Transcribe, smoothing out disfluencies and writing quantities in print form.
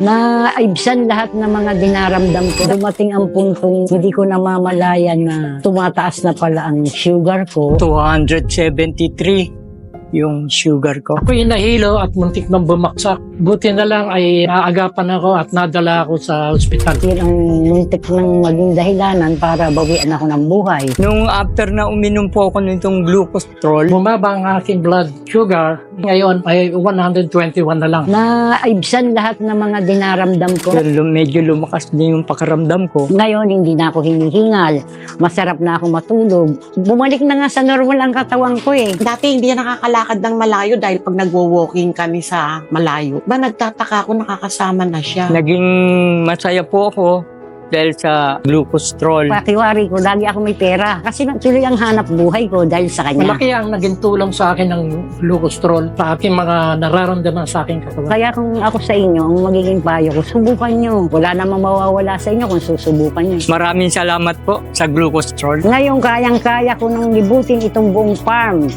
Naibsan lahat ng mga dinaramdam ko. Dumating ang puntong hindi ko namamalayan na tumataas na pala ang sugar ko. 273 yung sugar ko. Ako'y nahilo at muntik nang bumaksak. Buti na lang ay naagapan ako at nadala ako sa ospital. Yun ang muntik ng maging dahilanan para bawian ako ng buhay. Nung after na uminom po ako nitong glucostrol, Bumaba ang aking blood sugar. Ngayon ay 121 na lang. Naibsan lahat ng mga dinaramdam ko. medyo lumakas din yung pakaramdam ko. Ngayon, hindi na ako hinihingal. Masarap na ako matulog. Bumalik na nga sa normal ang katawan ko eh. Dati hindi na nakakalakad ng malayo dahil pag nagwo-walking kami sa malayo. Ba nagtataka ako nakakasama na siya. Naging masaya po ako dahil sa glucostrol. Pakiwari ko, lagi ako may pera. Kasi tuloy ang hanap buhay ko dahil sa kanya. Malaki ang naging tulong sa akin ng glucostrol sa aking mga nararamdaman sa aking katawan. Kaya kung ako sa inyo, ang magiging payo ko, subukan nyo. Wala namang mawawala sa inyo kung susubukan nyo. Maraming salamat po sa glucostrol. Ngayon, kayang-kaya ko nang libutin itong buong farm.